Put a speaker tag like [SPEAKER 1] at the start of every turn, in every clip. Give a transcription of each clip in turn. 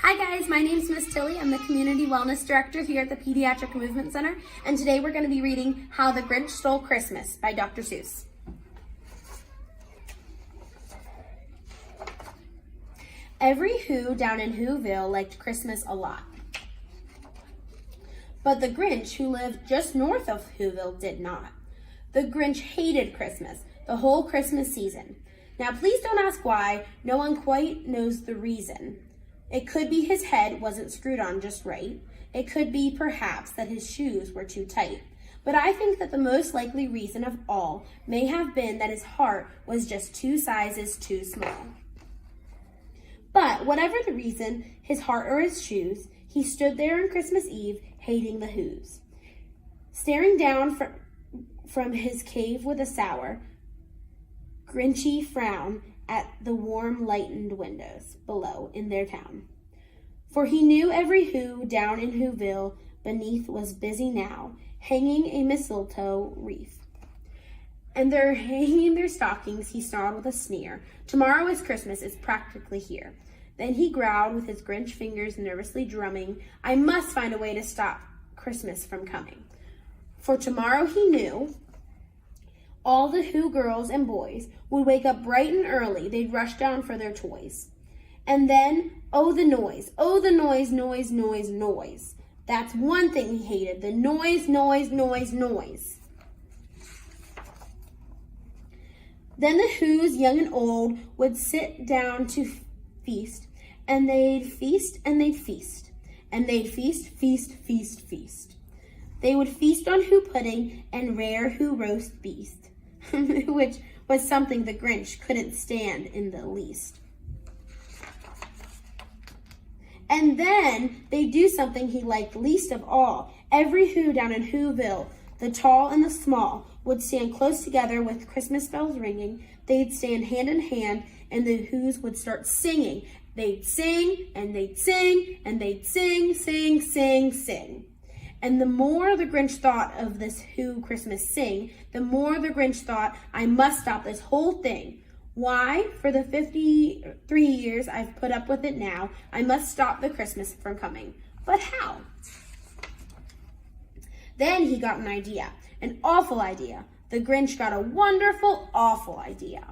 [SPEAKER 1] Hi guys, my name is Miss Tilly. I'm the Community Wellness Director here at the Pediatric Movement Center, and today we're going to be reading How the Grinch Stole Christmas by Dr. Seuss. Every Who down in Whoville liked Christmas a lot. But the Grinch, who lived just north of Whoville, did not. The Grinch hated Christmas, the whole Christmas season. Now please don't ask why, no one quite knows the reason. It could be his head wasn't screwed on just right. It could be perhaps that his shoes were too tight. But I think that the most likely reason of all may have been that his heart was just 2 sizes too small. But whatever the reason, his heart or his shoes, he stood there on Christmas Eve hating the Whos, staring down from his cave with a sour, Grinchy frown at the warm, lightened windows below in their town. For he knew every Who down in Whoville beneath was busy now, hanging a mistletoe wreath. And they're hanging their stockings, he snarled with a sneer. Tomorrow is Christmas, it's practically here. Then he growled with his Grinch fingers nervously drumming, I must find a way to stop Christmas from coming. For tomorrow he knew all the Who girls and boys would wake up bright and early. They'd rush down for their toys. And then, oh, the noise, noise, noise, noise. That's one thing he hated, the noise, noise, noise, noise. Then the Whos, young and old, would sit down to feast, and they'd feast, and they'd feast, and they'd feast, feast, feast, feast. They would feast on Who pudding and rare Who roast beef, which was something the Grinch couldn't stand in the least. And then they'd do something he liked least of all. Every Who down in Whoville, the tall and the small, would stand close together with Christmas bells ringing. They'd stand hand in hand, and the Whos would start singing. They'd sing, and they'd sing, and they'd sing, sing, sing, sing. And the more the Grinch thought of this Who Christmas sing, the more the Grinch thought, I must stop this whole thing. Why? For the 53 years I've put up with it now, I must stop the Christmas from coming. But how? Then he got an idea, an awful idea. The Grinch got a wonderful, awful idea.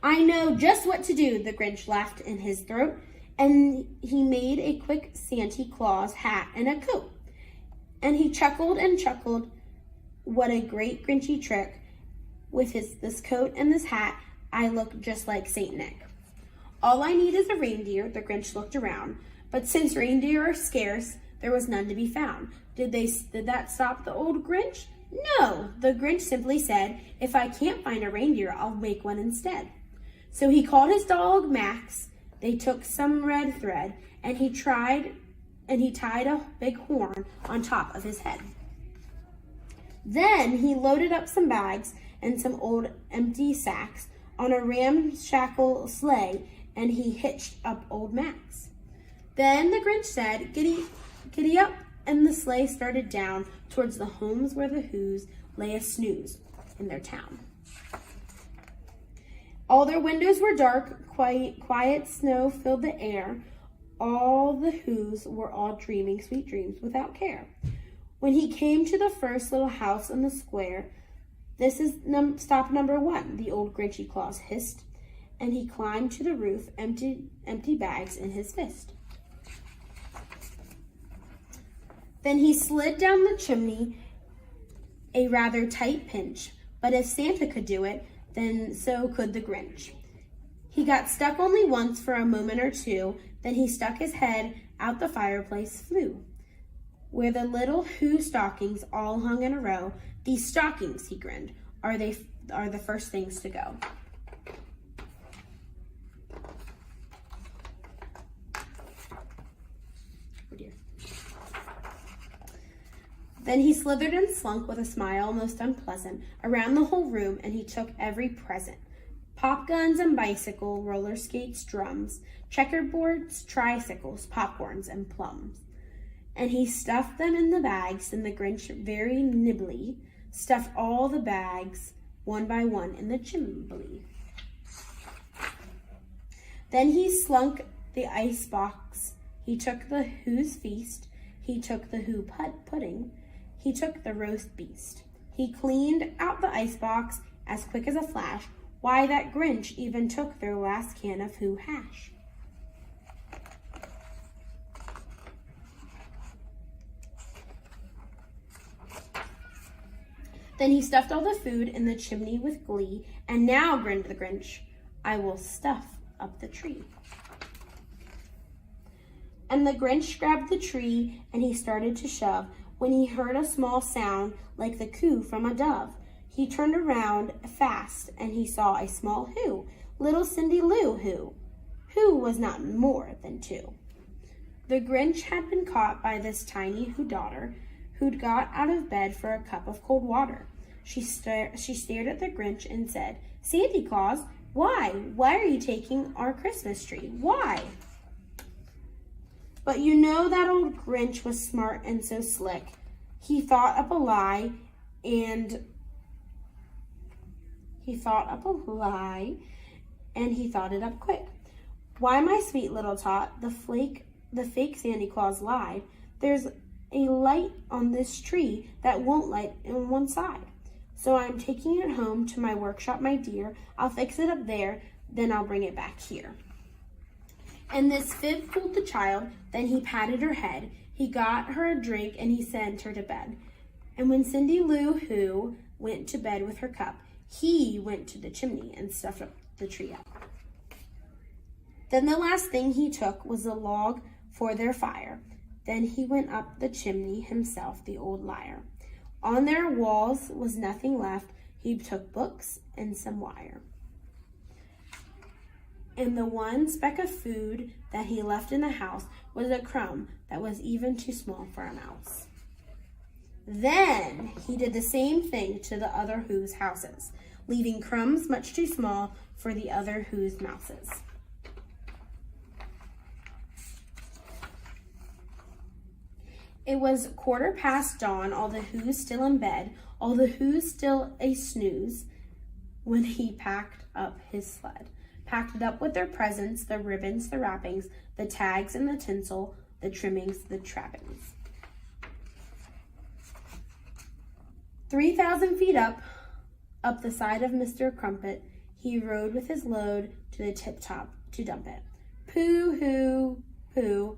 [SPEAKER 1] I know just what to do, the Grinch laughed in his throat. And he made a quick Santa Claus hat and a coat. And he chuckled and chuckled. What a great Grinchy trick. With this coat and this hat, I look just like Saint Nick. All I need is a reindeer, the Grinch looked around. But since reindeer are scarce, there was none to be found. Did that stop the old Grinch? No, the Grinch simply said, if I can't find a reindeer, I'll make one instead. So he called his dog Max. They took some red thread, and he tied a big horn on top of his head. Then he loaded up some bags and some old empty sacks on a ramshackle sleigh, and he hitched up old Max. Then the Grinch said, giddy, giddy up, and the sleigh started down towards the homes where the Whos lay a snooze in their town. All their windows were dark, quiet snow filled the air. All the Whos were all dreaming sweet dreams without care. When he came to the first little house in the square, this is stop number 1, the old Grinchy Claus hissed, and he climbed to the roof, empty bags in his fist. Then he slid down the chimney, a rather tight pinch, but if Santa could do it, then so could the Grinch. He got stuck only once for a moment or two, then he stuck his head out the fireplace, flew. Where the little Who stockings all hung in a row, these stockings, he grinned, are the first things to go. Oh dear. Then he slithered and slunk with a smile most unpleasant around the whole room, and he took every present. Pop guns and bicycle, roller skates, drums, checkerboards, tricycles, popcorns, and plums. And he stuffed them in the bags, and the Grinch very nimbly stuffed all the bags one by one in the chimney. Then he slunk the ice box. He took the Who's feast. He took the Who pudding. He took the roast beast. He cleaned out the ice box as quick as a flash. Why, that Grinch even took their last can of Who hash. Then he stuffed all the food in the chimney with glee. And now, grinned the Grinch, I will stuff up the tree. And the Grinch grabbed the tree and he started to shove when he heard a small sound like the coo from a dove. He turned around fast and he saw a small Who, little Cindy Lou Who was not more than 2. The Grinch had been caught by this tiny Who daughter, who'd got out of bed for a cup of cold water. She stared at the Grinch and said, Santa Claus, why are you taking our Christmas tree? Why? But you know that old Grinch was smart and so slick. He thought up a lie and he thought it up quick. Why, my sweet little tot, the fake Santa Claus lied. There's a light on this tree that won't light on one side. So I'm taking it home to my workshop, my dear. I'll fix it up there, then I'll bring it back here. And this fib fooled the child, then he patted her head. He got her a drink and he sent her to bed. And when Cindy Lou Who went to bed with her cup, he went to the chimney and stuffed up the tree up. Then the last thing he took was a log for their fire. Then he went up the chimney himself, the old liar. On their walls was nothing left. He took books and some wire. And the one speck of food that he left in the house was a crumb that was even too small for a mouse. Then he did the same thing to the other Who's houses, leaving crumbs much too small for the other Who's mouses. It was 15:15 dawn, all the Who's still in bed, all the Who's still a snooze, when he packed up his sled. Packed it up with their presents, the ribbons, the wrappings, the tags and the tinsel, the trimmings, the trappings. 3,000 feet up the side of Mr. Crumpet, he rode with his load to the tip-top to dump it. Pooh, pooh,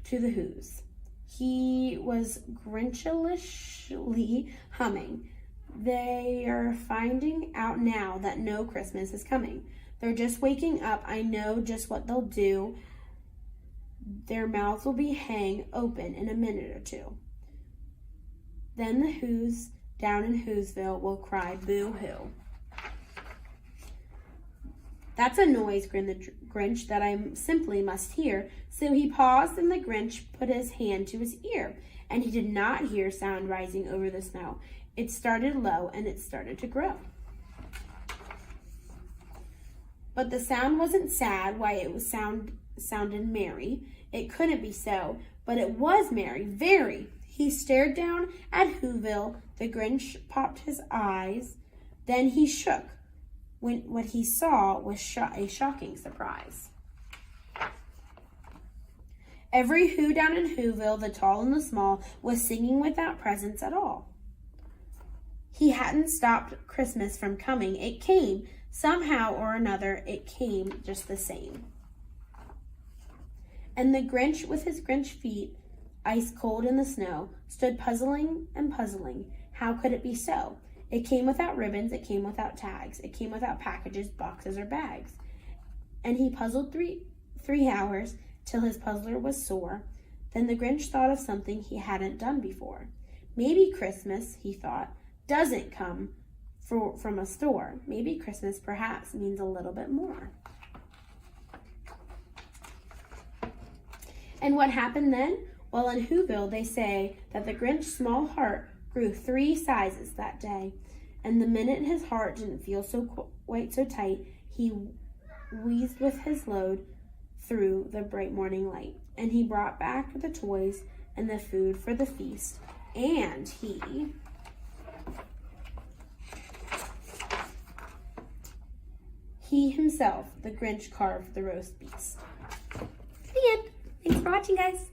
[SPEAKER 1] to the Who's. He was grinchishly humming. They are finding out now that no Christmas is coming. They're just waking up. I know just what they'll do. Their mouths will be hang open in a minute or two. Then the Who's down in Whoville will cry boo-hoo. That's a noise, grinned the Grinch, that I simply must hear. So he paused and the Grinch put his hand to his ear. And he did not hear sound rising over the snow. It started low and it started to grow. But the sound wasn't sad. Why, it was sounded merry. It couldn't be so, but it was merry, very. He stared down at Whoville. The Grinch popped his eyes. Then he shook when what he saw was a shocking surprise. Every Who down in Whoville, the tall and the small, was singing without presents at all. He hadn't stopped Christmas from coming. It came. Somehow or another, it came just the same. And the Grinch, with his Grinch feet, ice cold in the snow, stood puzzling and puzzling. How could it be so? It came without ribbons, it came without tags, it came without packages, boxes, or bags. And he puzzled three hours till his puzzler was sore. Then the Grinch thought of something he hadn't done before. Maybe Christmas, he thought, doesn't come from a store. Maybe Christmas perhaps means a little bit more. And what happened then? Well, in Whoville, they say that the Grinch's small heart grew 3 sizes that day. And the minute his heart didn't feel quite so tight, he wheezed with his load through the bright morning light. And he brought back the toys and the food for the feast. And he he himself, the Grinch, carved the roast beast.
[SPEAKER 2] The end. Thanks for watching, guys.